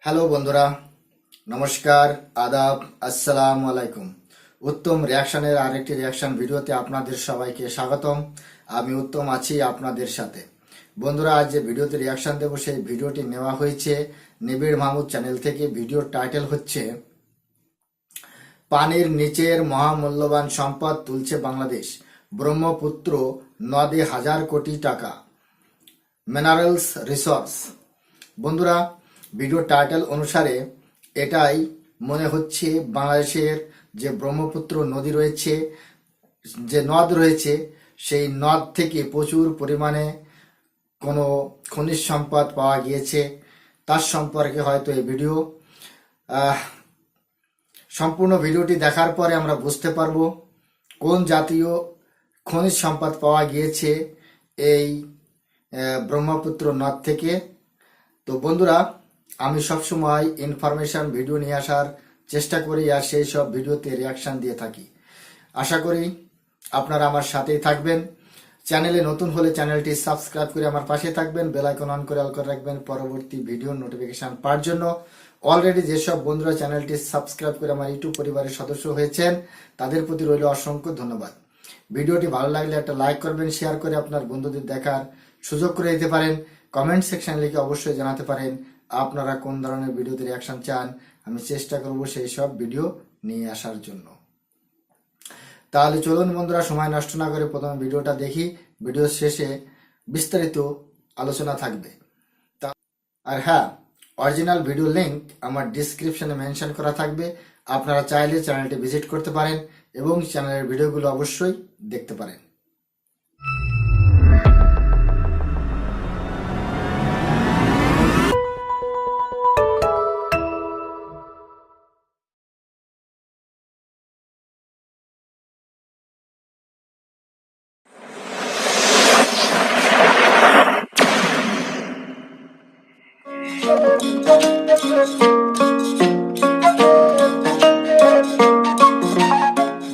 Hello বন্ধুরা, নমস্কার, আদাব, আসসালামু আলাইকুম। উত্তম রিয়াকশনের আরেকটি রিয়াকশন ভিডিওতে আপনাদের সবাইকে স্বাগতম। আমি উত্তম আছি আপনাদের সাথে। বন্ধুরা, আজ যে ভিডিওতে রিয়াকশন দেব সেই ভিডিওটি নেওয়া হয়েছে নিবিড় মাহমুদ চ্যানেল থেকে। ভিডিওর টাইটেল হচ্ছে পানির নিচের মহামূল্যবান সম্পদ তুলছে বাংলাদেশ, ব্রহ্মপুত্র নদে হাজার কোটি টাকা, মিনারেলস রিসোর্স। বন্ধুরা, ভিডিও টাইটেল অনুসারে এটাই মনে হচ্ছে বাংলাদেশের যে ব্রহ্মপুত্র নদী রয়েছে, যে নদ রয়েছে, সেই নদ থেকে প্রচুর পরিমাণে কোনো খনিজ সম্পদ পাওয়া গিয়েছে। তার সম্পর্কে হয়তো এই ভিডিও সম্পূর্ণ ভিডিওটি দেখার পরে আমরা বুঝতে পারবো কোন জাতীয় খনিজ সম্পদ পাওয়া গিয়েছে এই ব্রহ্মপুত্র নদ থেকে। তো বন্ধুরা, আমি সবসময় ইনফরমেশন ভিডিও নিয়ে আসার চেষ্টা করি আর সেই সব ভিডিওতে রিয়াকশান দিয়ে থাকি। আশা করি আপনারা আমার সাথেই থাকবেন। চ্যানেলে নতুন হলে চ্যানেলটি সাবস্ক্রাইব করে আমার পাশে থাকবেন, বেল আইকন অন করে অল করে রাখবেন পরবর্তী ভিডিওর নোটিফিকেশন পাওয়ার জন্য। অলরেডি যেসব বন্ধুরা চ্যানেলটি সাবস্ক্রাইব করে আমার ইউটিউব পরিবারের সদস্য হয়েছেন তাদের প্রতি রইল অসংখ্য ধন্যবাদ। ভিডিওটি ভালো লাগলে একটা লাইক করবেন, শেয়ার করে আপনার বন্ধুদের দেখার সুযোগ করে দিতে পারেন। কমেন্ট সেকশন লিখে অবশ্যই জানাতে পারেন আপনারা কোন ধরনের ভিডিওতে রিয়াকশন চান। আমি চেষ্টা করব সেই সব ভিডিও নিয়ে আসার জন্য। তাহলে চলুন বন্ধুরা, সময় নষ্ট না করে প্রথমে ভিডিওটা দেখি। ভিডিওর শেষে বিস্তারিত আলোচনা থাকবে। আর হ্যাঁ, অরিজিনাল ভিডিও লিংক আমার ডিসক্রিপশনে মেনশন করা থাকবে। আপনারা চাইলে চ্যানেলটি ভিজিট করতে পারেন এবং চ্যানেলের ভিডিওগুলো অবশ্যই দেখতে পারেন।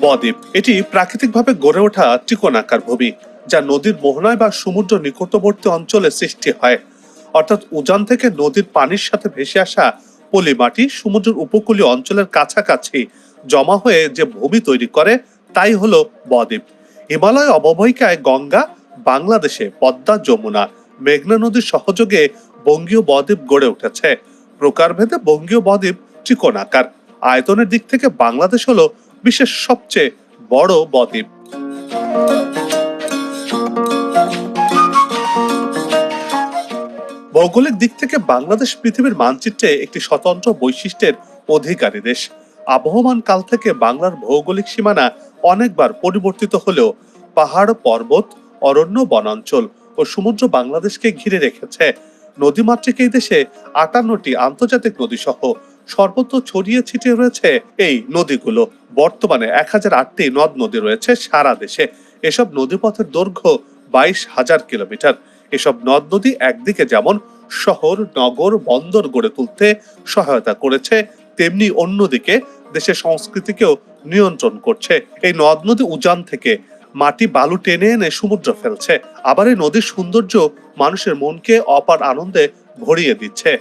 বদ্বীপ এটি প্রাকৃতিকভাবে গড়ে ওঠা ত্রিকোণাকার ভূমি, যা নদীর মোহনায় বা সমুদ্র নিকটবর্তী অঞ্চলে সৃষ্টি হয়। অর্থাৎ উজান থেকে নদীর পানির সাথে ভেসে আসা পলি মাটি সমুদ্রের উপকূলীয় অঞ্চলের কাছাকাছি জমা হয়ে যে ভূমি তৈরি করে তাই হলো বদ্বীপ। হিমালয় অববাহিকায় গঙ্গা, বাংলাদেশে পদ্মা, যমুনা, মেঘনা নদীর সহযোগে বঙ্গীয় বদ্বীপ গড়ে উঠেছে। প্রকারভেদে বঙ্গীয় বদ্বীপ ত্রিকোণাকার। আয়তনের দিক থেকে বাংলাদেশ হলো বিশ্বের সবচেয়ে বড় বদ্বীপ। ভৌগোলিক দিক থেকে বাংলাদেশ পৃথিবীর মানচিত্রে একটি স্বতন্ত্র বৈশিষ্ট্যের অধিকারী দেশ। আবহমান কাল থেকে বাংলার ভৌগোলিক সীমানা অনেকবার পরিবর্তিত হলেও পাহাড়, পর্বত, অরণ্য, বনাঞ্চল ও সমুদ্র বাংলাদেশকে ঘিরে রেখেছে। নদীমাতৃক এই দেশে 58টি আন্তর্জাতিক নদী সহ সর্বত্র ছড়িয়ে ছিটিয়ে রয়েছে এই নদীগুলো। বর্তমানে 1008টি নদ নদী রয়েছে সারা দেশে। এসব নদীপথের দৈর্ঘ্য 22,000 কিলোমিটার। এসব নদ নদী একদিকে যেমন শহর, নগর, বন্দর গড়ে তুলতে সহায়তা করেছে, তেমনি অন্যদিকে দেশের সংস্কৃতিকেও নিয়ন্ত্রণ করছে। এই নদ নদী উজান থেকে মাটি, বালু টেনে এনে সমুদ্র ফেলছে। আবার এই নদীর সৌন্দর্য মানুষের মনকে অপার আনন্দে ভরিয়ে দিচ্ছে।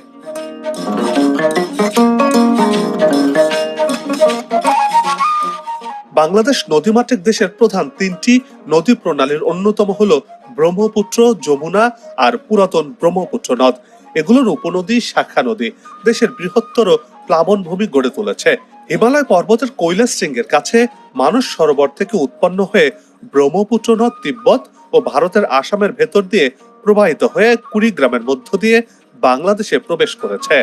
বাংলাদেশ নদীমাতৃক দেশের প্রধান 3টি নদী প্রণালীর অন্যতম হলো ব্রহ্মপুত্র, যমুনা আর পুরাতন ব্রহ্মপুত্র নদ। এগুলোর উপনদী, শাখা নদী দেশের বৃহত্তর প্লাবনভূমি গড়ে তুলেছে। হিমালয় পর্বতের কৈলাস শৃঙ্গের কাছে মানস সরোবর থেকে উৎপন্ন হয়ে ব্রহ্মপুত্র নদ তিব্বত ও ভারতের আসামের ভেতর দিয়ে প্রবাহিত হয়ে কুড়িগ্রামের মধ্য দিয়ে বাংলাদেশে প্রবেশ করেছে।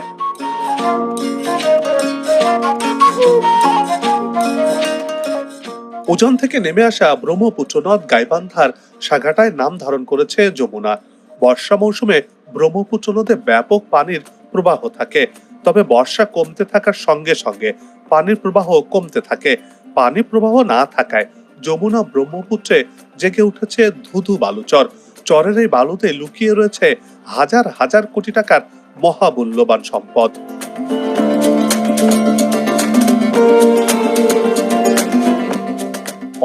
উজান থেকে নেমে আসা ব্রহ্মপুত্র নদ গাইবান্ধার সাঘাটায় নাম ধারণ করেছে যমুনা। বর্ষা মৌসুমে ব্রহ্মপুত্র নদে ব্যাপক পানির প্রবাহ থাকে, তবে বর্ষা কমতে থাকার সঙ্গে সঙ্গে পানির প্রবাহ কমতে থাকে। পানি প্রবাহ না থাকায় যমুনা ব্রহ্মপুত্রে জেগে উঠেছে ধুধু বালুচর। চরের এই বালুতে লুকিয়ে রয়েছে হাজার হাজার কোটি টাকার মহামূল্যবান সম্পদ।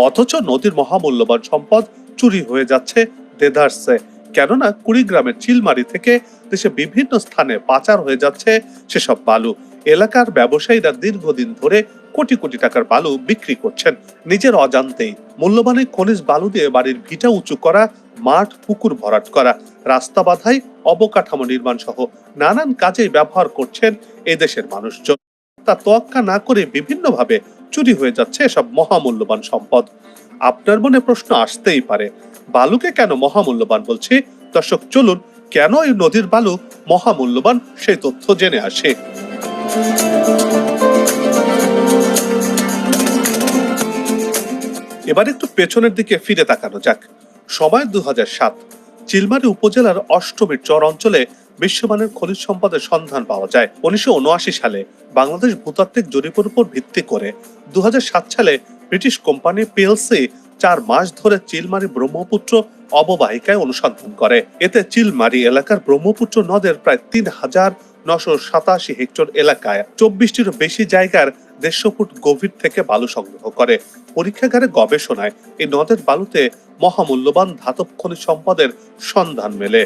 অথচ নদীর মহামূল্যবান সম্পদ চুরি হয়ে যাচ্ছে দেদারসে। কেননা কুড়িগ্রামের চিলমারি থেকে দেশে বিভিন্ন স্থানে পাচার হয়ে যাচ্ছে সেসব বালু। এলাকার ব্যবসায়ীরা দীর্ঘদিন ধরে কোটি কোটি টাকার বালু বিক্রি করছেন নিজের অজান্তেই। মূল্যবান এই খনিজ বালু দিয়ে বাড়ির ভিটা উঁচু করা, মাঠ পুকুর ভরাট করা, রাস্তা বাঁধাই, অবকাঠামো নির্মাণ সহ নানান কাজেই ব্যবহার করছেন এদেশের মানুষজন। তা তোয়াক্কা না করে বিভিন্নভাবে চুরি হয়ে যাচ্ছে এসব মহামূল্যবান সম্পদ। আপনার মনে প্রশ্ন আসতেই পারে, বালুকে কেন মহামূল্যবান বলছি? দর্শক চলুন কেন এই নদীর বালু মহামূল্যবান সেই তথ্য জেনে আসে। এবার একটু পেছনের দিকে ফিরে তাকানো যাক। সময় 2007। চিলমারি উপজেলার অষ্টমীর চর অঞ্চলে বিশ্বমানের খনিজ সম্পদের সন্ধান পাওয়া যায়। 1979 সালে বাংলাদেশ ভূতাত্ত্বিক জরিপের উপর ভিত্তি করে 2007 সালে ব্রিটিশ কোম্পানি পিএলসি 4 মাস ধরে চিলমারি ব্রহ্মপুত্র অববাহিকায় অনুসন্ধান করে। এতে চিলমারি এলাকার ব্রহ্মপুত্র নদের প্রায় 3,987 হেক্টর এলাকায় 24টিরও বেশি জায়গার 150 ফুট গভীর থেকে বালু সংগ্রহ করে। পরীক্ষাগারে গবেষণায় এই নদের বালুতে মহামূল্যবান ধাতব খনিজ সম্পদের সন্ধান মেলে।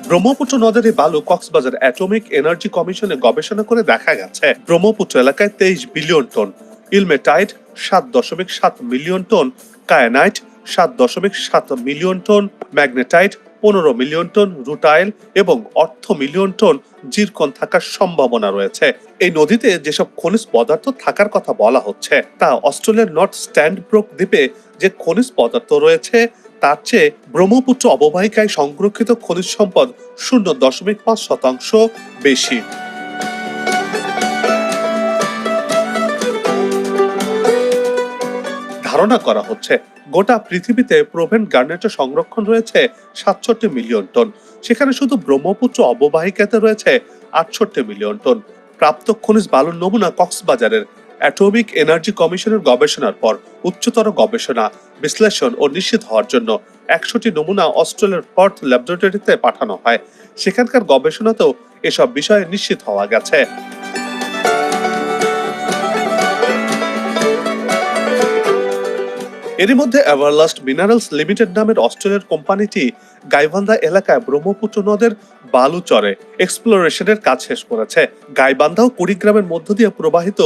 ব্রহ্মপুত্র নদের এই বালু কক্সবাজার অ্যাটমিক এনার্জি কমিশনে গবেষণা করে দেখা গেছে ব্রহ্মপুত্র এলাকায় 23 billion ton, ilmenite 7.7 million ton, kyanite 7.7 million ton, magnetite 15 million ton, rutile এবং অর্ধ মিলিয়ন টন জিরকন থাকার সম্ভাবনা রয়েছে। এই নদীতে যেসব খনিজ পদার্থ থাকার কথা বলা হচ্ছে তা অস্ট্রেলিয়ার নর্থ স্ট্যান্ডব্রুক দ্বীপে যে খনিজ পদার্থ রয়েছে তার চেয়ে ব্রহ্মপুত্র অববাহিকায় সংরক্ষিত খনিজ সম্পদ 0.5% বেশি। ধারণা করা হচ্ছে গোটা পৃথিবীতে প্রোভেন গার্নেটের সংরক্ষণ রয়েছে 67 মিলিয়ন টন, সেখানে শুধু ব্রহ্মপুত্র অববাহিকাতে রয়েছে 68 মিলিয়ন টন। প্রাপ্ত খনিজ বালুর নমুনা কক্সবাজারের অ্যাটমিক এনার্জি কমিশনের গবেষণার পর উচ্চতর গবেষণা, বিশ্লেষণ ও নিশ্চিত হওয়ার জন্য 100টি নমুনা অস্ট্রেলিয়ার পার্থ ল্যাবরেটরিতে পাঠানো হয়। সেখানকার গবেষণাতেও এসব বিষয়ে নিশ্চিত হওয়া গেছে। এরই মধ্যে এভারলাস্ট মিনারেলস লিমিটেড নামের অস্ট্রেলিয়ার কোম্পানিটি গাইবান্ধা এলাকায় ব্রহ্মপুত্র নদের বালু চরে এক্সপ্লোরেশনের কাজ শেষ করেছে। গাইবান্ধা ও কুড়িগ্রামের মধ্য দিয়ে প্রবাহিত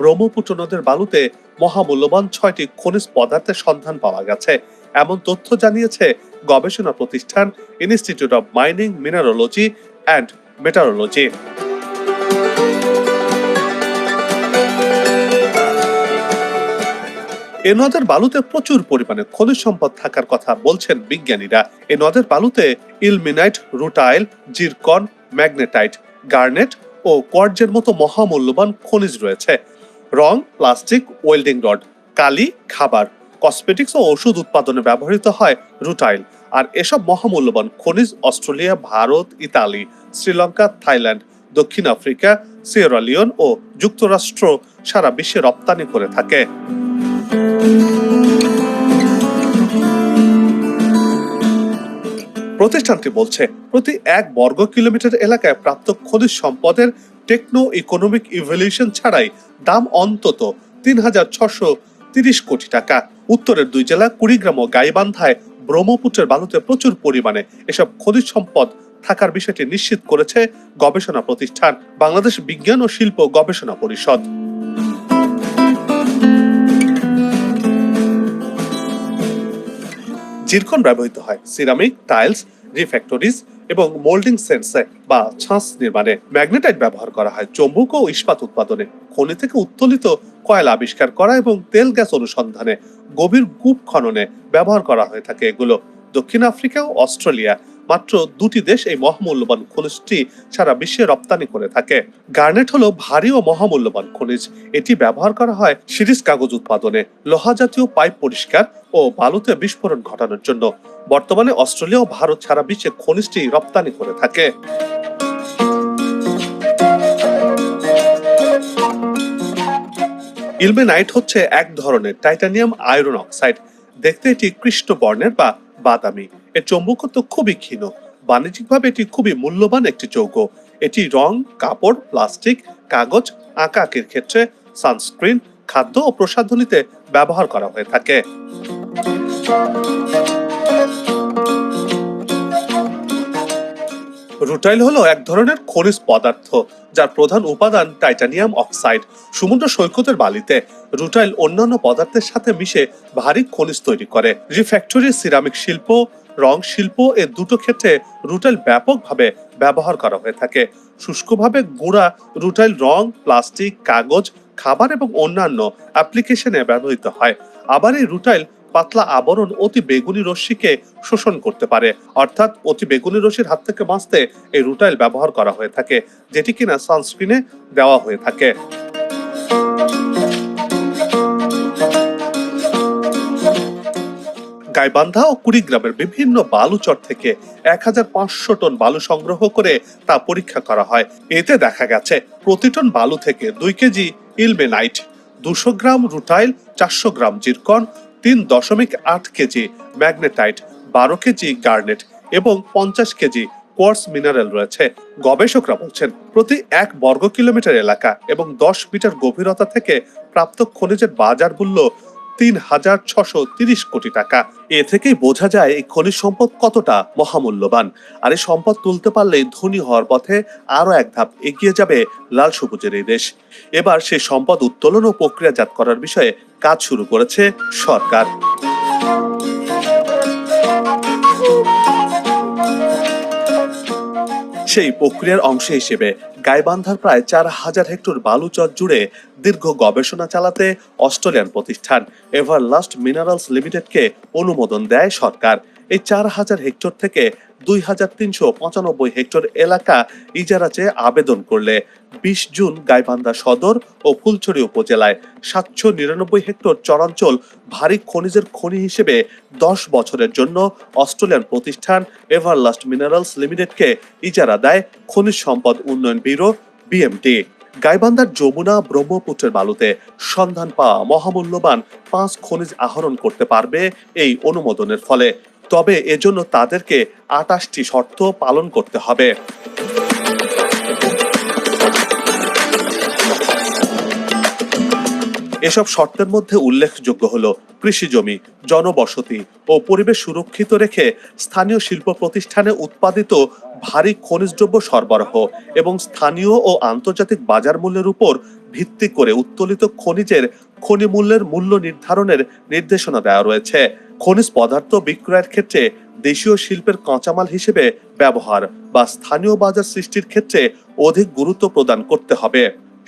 ব্রহ্মপুত্র নদের বালুতে মহামূল্যবান 6টি খনিজ পদার্থের সন্ধান পাওয়া গেছে, এমন তথ্য জানিয়েছে গবেষণা প্রতিষ্ঠান institute of mining, mineralogy and metallurgy. এ নদের বালুতে প্রচুর পরিমাণে খনিজ সম্পদ থাকার কথা বলছেন বিজ্ঞানীরা। এ নদের বালুতে ilmenite, rutile, zircon, magnetite, garnet ও কোয়ার্টজের মতো মহামূল্যবান খনিজ রয়েছে। রং, প্লাস্টিক, ওয়েল্ডিং রড, কালি, খাবার, কসমেটিক্স ও ওষুধ উৎপাদনে ব্যবহৃত হয় রুটাইল। আর এসব মহামূল্যবান খনিজ Australia, Bharat, Italy, Sri Lanka, Thailand, দক্ষিণ আফ্রিকা, সিয়েরা লিওন ও যুক্তরাষ্ট্র সারা বিশ্বে রপ্তানি করে থাকে। প্রতিষ্ঠানটি বলছে প্রতি 1 বর্গ কিলোমিটার এলাকায় প্রাপ্ত খনিজ সম্পদের টেকনো ইকোনমিক ইভ্যালুয়েশন ছাড়াই দাম অন্তত 3,630 কোটি টাকা। উত্তরের 2 জেলা কুড়িগ্রাম ও গাইবান্ধায় ব্রহ্মপুত্রের বালুতে প্রচুর পরিমাণে এসব খনিজ সম্পদ থাকার বিষয়টি নিশ্চিত করেছে গবেষণা প্রতিষ্ঠান বাংলাদেশ বিজ্ঞান ও শিল্প গবেষণা পরিষদ। জিরকন ব্যবহৃত হয় সিরামিক, টাইলস, রিফ্যাক্টরিজ এবং মোল্ডিং সেন্সে বা ছাঁচ নির্মাণে। ম্যাগনেটাইট ব্যবহার করা হয় চৌম্বক ও ইস্পাত উৎপাদনে, খনি থেকে উত্তোলিত কয়লা আবিষ্কার করা এবং তেল গ্যাস অনুসন্ধানে, গভীর কূপ খননে ব্যবহার করা হয়ে থাকে এগুলো। দক্ষিণ আফ্রিকা ও অস্ট্রেলিয়া মাত্র 2টি দেশ এই মহামূল্যবান খনিজটি সারা বিশ্বে রপ্তানি করে থাকে। গার্নেট হলো ভারী ও মহামূল্যবান খনিজ। এটি ব্যবহার করা হয় সিরিজ কাগজ উৎপাদনে, লোহা জাতীয় পাইপ পরিষ্কার ও বালুতে বিস্ফোরণ ঘটানোর জন্য। বর্তমানে অস্ট্রেলিয়া ও ভারত সারা বিশ্বে খনিজটি রপ্তানি করে থাকে। ইলমেনাইট হচ্ছে এক ধরনের টাইটানিয়াম আয়রন অক্সাইড। দেখতে এটি কৃষ্ণ বর্ণের বা বাদামি। এর চৌম্বকত্ব খুবই ক্ষীণ। বাণিজ্যিকভাবে এটি খুবই মূল্যবান একটি যৌগ। এটি রং, কাপড়, প্লাস্টিক, কাগজ, আঁকাআঁকির ক্ষেত্রে, সানস্ক্রিন, খাদ্য ও প্রসাধনীতে ব্যবহার করা হয়ে থাকে। রুটাইল হলো এক ধরনের খনিজ পদার্থ যার প্রধান উপাদান টাইটানিয়াম অক্সাইড। সমুদ্র সৈকতের বালিতে রুটাইল অন্যান্য পদার্থের সাথে মিশে ভারী খনিজ তৈরি করে। রিফ্যাক্টরি, সিরামিক শিল্প, রং শিল্প এ দুটো ক্ষেত্রে রুটাইল ব্যাপকভাবে ব্যবহার করা হয়ে থাকে। শুষ্কভাবে গুঁড়া রুটাইল রং, প্লাস্টিক, কাগজ, খাবার এবং অন্যান্য অ্যাপ্লিকেশনে ব্যবহৃত হয়। আবার এই রুটাইল পাতলা আবরণ অতি বেগুনি রশ্মিকে শোষণ করতে পারে, অর্থাৎ অতি বেগুনি রশ্মির হাত থেকে বাঁচতে এই রুটাইল ব্যবহার করা হয়ে থাকে, যেটি কিনা সানস্ক্রিনে দেওয়া হয়ে থাকে। গাইবান্ধা ও কুড়িগ্রামের বিভিন্ন বালুচর থেকে 1500 টন বালু সংগ্রহ করে তা পরীক্ষা করা হয়। এতে দেখা গেছে প্রতি টন বালু থেকে 2 KG ilmenite, 200 gram rutile, 400 gram zircon, 3.8 KG magnetite, 12 KG garnet এবং 50 কেজি কোয়ার্টজ মিনারেল রয়েছে। গবেষকরা বলছেন প্রতি 1 বর্গ কিলোমিটার এলাকা এবং 10 মিটার গভীরতা থেকে প্রাপ্ত খনিজের বাজার মূল্য 3,630 কোটি টাকা। এ থেকেই বোঝা যায় এই খনিজ সম্পদ কতটা মহামূল্যবান। আর এই সম্পদ তুলতে পারলেই ধনী হওয়ার পথে আরো এক ধাপ এগিয়ে যাবে লাল সবুজের এই দেশ। এবার সেই সম্পদ উত্তোলন ও প্রক্রিয়াজাত করার বিষয়ে কাজ শুরু করেছে সরকার। সেই প্রক্রিয়ার অংশ হিসেবে গাইবান্ধার প্রায় 4000 হেক্টর বালুচর জুড়ে দীর্ঘ গবেষণা চালাতে অস্ট্রেলিয়ান প্রতিষ্ঠান এভারলাস্ট মিনারেলস লিমিটেডকে অনুমোদন দেয় সরকার। এই 4000 হেক্টর থেকে 2395 হেক্টর এলাকা ইজারা চেয়ে আবেদন করলে 20 জুন গাইবান্ধা সদর ও ফুলছড়ি উপজেলায় 799 হেক্টর চরাঞ্চল ভারী খনিজের খনি হিসেবে 10 বছরের জন্য অস্ট্রেলিয়ান প্রতিষ্ঠান এভারলাস্ট মিনারেলস লিমিটেডকে ইজারা দেয় খনিজ সম্পদ উন্নয়ন ব্যুরো বিএমটি। গাইবান্ধার যমুনা, ব্রহ্মপুত্রের বালুতে সন্ধান পাওয়া মহামূল্যবান 5 খনিজ আহরণ করতে পারবে এই অনুমোদনের ফলে। তবে এজন্য তাদেরকে 28টি শর্ত পালন করতে হবে। এসব শর্তের মধ্যে উল্লেখযোগ্য হলো কৃষি জমি, জনবসতি ও পরিবেশ সুরক্ষিত রেখে স্থানীয় শিল্প প্রতিষ্ঠানে উৎপাদিত ভারী খনিজ দ্রব্য সরবরাহ এবং স্থানীয় ও আন্তর্জাতিক বাজার মূল্যের উপর ভিত্তি করে উত্তোলিত খনিজের খনি মূল্যের মূল্য নির্ধারণের নির্দেশনা দেওয়া রয়েছে। খনিজ পদার্থ বিক্রয়ের ক্ষেত্রে দেশীয় শিল্পের কাঁচামাল হিসেবে ব্যবহার বা স্থানীয় বাজার সৃষ্টির ক্ষেত্রে অধিক গুরুত্ব প্রদান করতে হবে।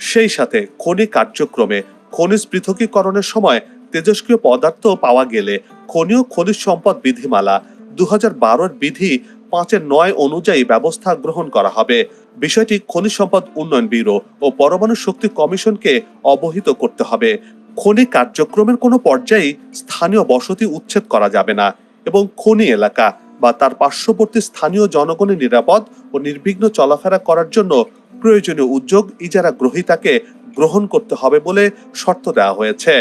সেই সাথে খনি কার্যক্রমে খনিজ পৃথকীকরণের সময় তেজস্ক্রিয় পদার্থ পাওয়া গেলে খনি ও খনিজ সম্পদ বিধিমালা 2012 বিধি 5(9) অনুযায়ী ব্যবস্থা গ্রহণ করা হবে। বিষয়টি খনিজ সম্পদ উন্নয়ন ব্যুরো ও পরমাণু শক্তি কমিশনকে অবহিত করতে হবে। খনি কার্যক্রমের কোনো পর্যায়ে স্থানীয় বসতি উচ্ছেদ করা যাবে না এবং খনি এলাকা বা তার পার্শ্ববর্তী স্থানীয় জনগণের নিরাপদ ও নির্বিঘ্ন চলাফেরা করার জন্য প্রয়োজনীয় উদ্যোগ ইজারা গ্রহীতাকে গ্রহণ করতে হবে বলে শর্ত দেওয়া হয়েছে।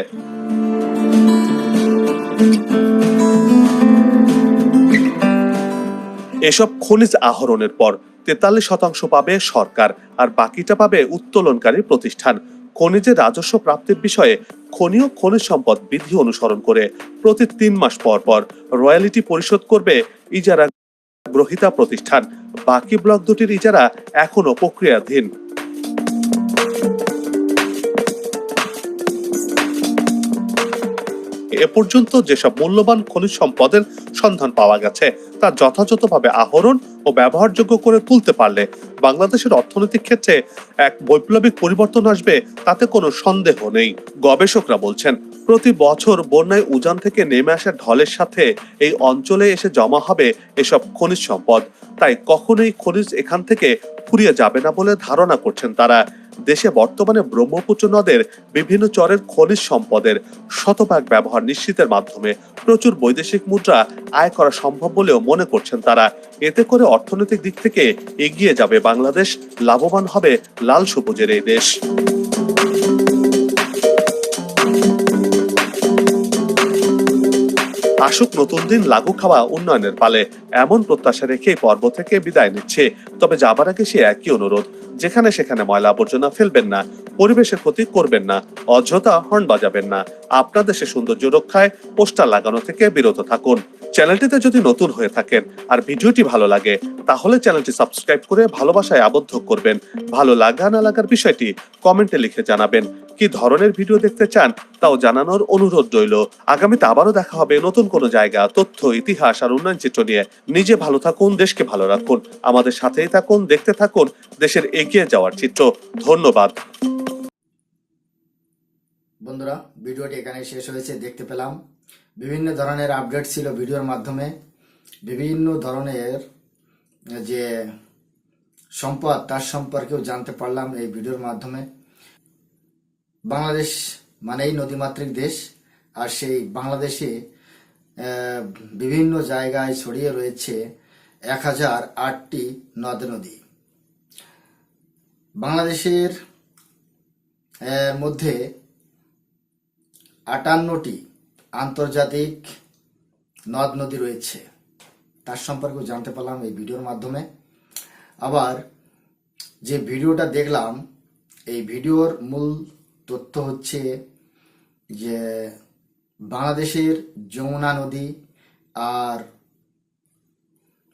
এসব খনিজ আহরণের পর 43% পাবে সরকার আর বাকিটা পাবে উত্তোলনকারী প্রতিষ্ঠান। খনিজের রাজস্ব প্রাপ্তির বিষয়ে খনি ও খনিজ সম্পদ বিধি অনুসরণ করে প্রতি 3 মাস পর পর রয়্যালিটি পরিশোধ করবে ইজারা গ্রহীতা প্রতিষ্ঠান। বাকি ব্লক দুটির ইজারা এখনো প্রক্রিয়াধীন। এ পর্যন্ত যেসব মূল্যবান খনিজ সম্পদের সন্ধান পাওয়া গেছে তা যথাযথভাবে আহরণ ও ব্যবহারযোগ্য করে তুলতে পারলে বাংলাদেশের অর্থনৈতিক ক্ষেত্রে এক বৈপ্লবিক পরিবর্তন আসবে, তাতে কোনো সন্দেহ নেই। গবেষকরা বলছেন প্রতি বছর বন্যায় উজান থেকে নেমে আসা ঢলের সাথে এই অঞ্চলে এসে জমা হবে এসব খনিজ সম্পদ। তাই কখনোই খনিজ এখান থেকে ফুরিয়ে যাবে না বলে ধারণা করছেন তারা। দেশে বর্তমানে ব্রহ্মপুত্র নদের বিভিন্ন চরের খনিজ সম্পদের শতভাগ ব্যবহার নিশ্চিতের মাধ্যমে প্রচুর বৈদেশিক মুদ্রা আয় করা সম্ভব বলেও মনে করছেন তারা। এতে করে অর্থনৈতিক দিক থেকে এগিয়ে যাবে বাংলাদেশ, লাভবান হবে লাল সবুজের এই দেশ। আসুক নতুন দিন, লাগু খাওয়া উন্নয়নের পালে, এমন প্রত্যাশা রেখে এই পর্ব থেকে বিদায় নিচ্ছে। তবে যাবার আগে সে একই অনুরোধ, যেখানে সেখানে ময়লা আবর্জনা ফেলবেন না, পরিবেশের ক্ষতি করবেন না, অযথা হর্ন বাজাবেন না, আপনার দেশের সৌন্দর্য রক্ষায় পোস্টার লাগানো থেকে বিরত থাকুন। চ্যানেলটিতে যদি নতুন হয়ে থাকেন আর ভিডিওটি ভালো লাগে, তাহলে চ্যানেলটি সাবস্ক্রাইব করে ভালোবাসায় আবদ্ধ করবেন। ভালো লাগা না লাগার বিষয়টি কমেন্টে লিখে জানাবেন। কি ধরনের ভিডিও দেখতে চান তাও জানানোর অনুরোধ রইল। আগামীতে আবারও দেখা হবে নতুন কোনো জায়গা, তথ্য, ইতিহাস আর উন্নয়ন চিত্র নিয়ে। নিজে ভালো থাকুন, দেশকে ভালো রাখুন, আমাদের সাথেই থাকুন, দেখতে থাকুন দেশের এগিয়ে যাওয়ার চিত্র। ধন্যবাদ। বন্ধুরা, ভিডিওটি এখানে শেষ হয়েছে। দেখতে পেলাম বিভিন্ন ধরনের আপডেট ছিল ভিডিওর মাধ্যমে, বিভিন্ন ধরনের যে সম্পদ তার সম্পর্কেও জানতে পারলাম এই ভিডিওর মাধ্যমে। বাংলাদেশ মানেই নদীমাতৃক দেশ, আর সেই বাংলাদেশে বিভিন্ন জায়গায় ছড়িয়ে রয়েছে 1008টি নদ নদী। বাংলাদেশের মধ্যে 58টি আন্তর্জাতিক নদ নদী রয়েছে, তার সম্পর্কেও জানতে পারলাম এই ভিডিওর মাধ্যমে। আবার যে ভিডিওটা দেখলাম, এই ভিডিওর মূল তথ্য হচ্ছে যে বাংলাদেশের যমুনা নদী আর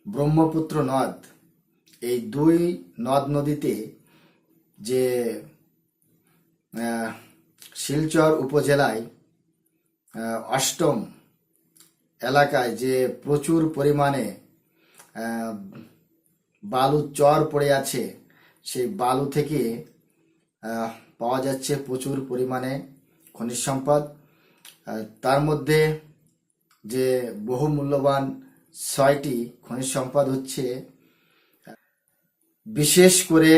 ব্রহ্মপুত্র নদ, এই দুই নদ নদীতে যে শিলচর উপজেলায় অষ্টম এলাকায় যে প্রচুর পরিমাণে বালু চর পড়ে আছে, সেই বালু থেকে পাওয়া যাচ্ছে প্রচুর পরিমাণে খনিজ সম্পদ। তার মধ্যে যে বহু মূল্যবান 6টি খনিজ সম্পদ হচ্ছে, বিশেষ করে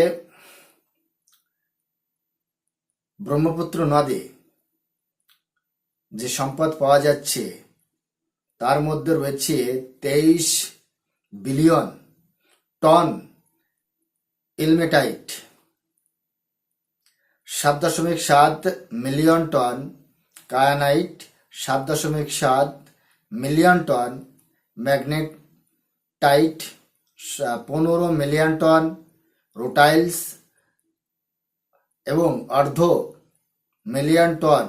ব্রহ্মপুত্র নদে যে সম্পদ পাওয়া যাচ্ছে তার মধ্যে রয়েছে 23 billion ton ilmenite, 7.7 million ton kyanite, 7.7 million ton magnetite, 15 million ton rutiles এবং 1/2 মিলিয়ন টন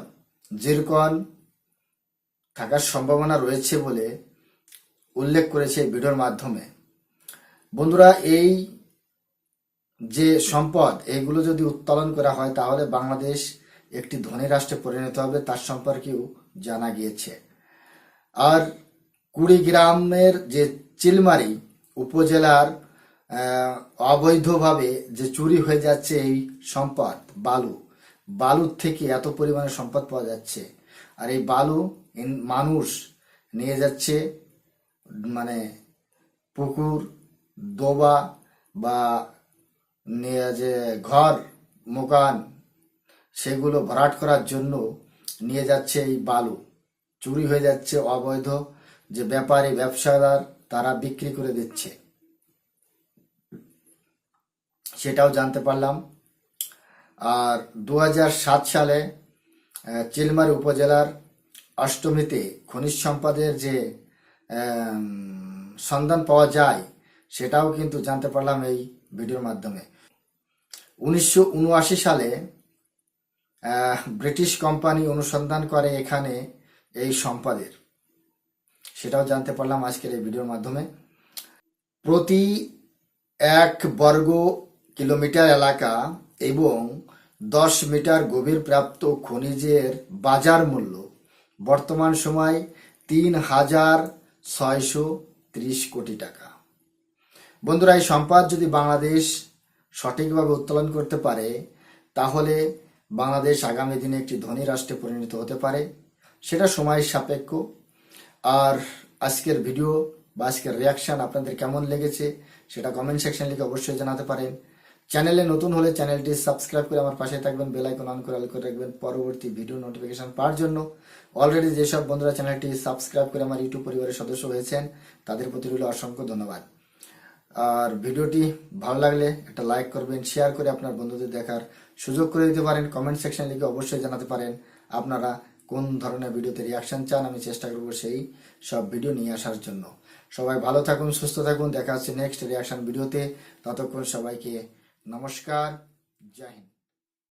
জিরকন থাকার সম্ভাবনা রয়েছে বলে উল্লেখ করেছে ভিডিওর মাধ্যমে। বন্ধুরা, এই যে সম্পদ, এগুলো যদি উত্তোলন করা হয় তাহলে বাংলাদেশ একটি ধনী রাষ্ট্রে পরিণত হবে, তার সম্পর্কেও জানা গিয়েছে। আর কুড়িগ্রামের যে চিলমারি উপজেলার অবৈধভাবে যে চুরি হয়ে যাচ্ছে এই সম্পদ, বালুর থেকে এত পরিমাণে সম্পদ পাওয়া যাচ্ছে, আর এই বালু মানুষ নিয়ে যাচ্ছে মানে পুকুর, ডোবা বা যে ঘর মকান, সেগুলো ভরাট করার জন্য নিয়ে যাচ্ছে। এই বালু চুরি হয়ে যাচ্ছে, অবৈধ যে ব্যাপারী ব্যবসাদার তারা বিক্রি করে দিচ্ছে, সেটাও জানতে পারলাম। আর 2007 সালে চিলমারি উপজেলার অষ্টমীতে খনিজ সম্পদের যে সন্ধান পাওয়া যায়, সেটাও কিন্তু জানতে পারলাম এই ভিডিওর মাধ্যমে। 1979 সালে ব্রিটিশ কোম্পানি অনুসন্ধান করে এখানে এই সম্পদের, সেটাও জানতে পারলাম আজকের এই ভিডিওর মাধ্যমে। প্রতি 1 বর্গ কিলোমিটার এলাকা এবং 10 মিটার গভীর প্রাপ্ত খনিজের বাজার মূল্য বর্তমান সময় 3,630 কোটি টাকা। বন্ধুরা, এই সম্পদ যদি বাংলাদেশ সঠিকভাবে উত্তোলন করতে পারে তাহলে বাংলাদেশ আগামী দিনে একটি ধনী রাষ্ট্রে পরিণত হতে পারে, সেটা সময় সাপেক্ষ। আর আজকের ভিডিও বা আজকের রিয়াকশন আপনাদের কেমন লেগেছে সেটা কমেন্ট সেকশন লিখে অবশ্যই জানাতে পারেন। চ্যানেলে নতুন হলে চ্যানেলটি সাবস্ক্রাইব করে আমার পাশে থাকবেন, বেল আইকন অন করে অল করে রাখবেন পরবর্তী ভিডিও নোটিফিকেশন পাওয়ার জন্য। অলরেডি যেসব বন্ধুরা চ্যানেলটি সাবস্ক্রাইব করে আমার ইউটিউব পরিবারের সদস্য হয়েছেন তাদের প্রতি রইল অসংখ্য ধন্যবাদ। আর ভিডিওটি ভালো লাগলে একটা লাইক করবেন, শেয়ার করে আপনার বন্ধুদের দেখার সুযোগ করে দিতে পারেন। কমেন্ট সেকশন লিখে অবশ্যই জানাতে পারেন আপনারা কোন ধরনের ভিডিওতে রিয়াকশন চান, আমি চেষ্টা করব সেই সব ভিডিও নিয়ে আসার জন্য। সবাই ভালো থাকুন, সুস্থ থাকুন, দেখা হচ্ছে নেক্সট রিয়াকশন ভিডিওতে। ততক্ষণ সবাইকে নমস্কার, জয় হিন্দ।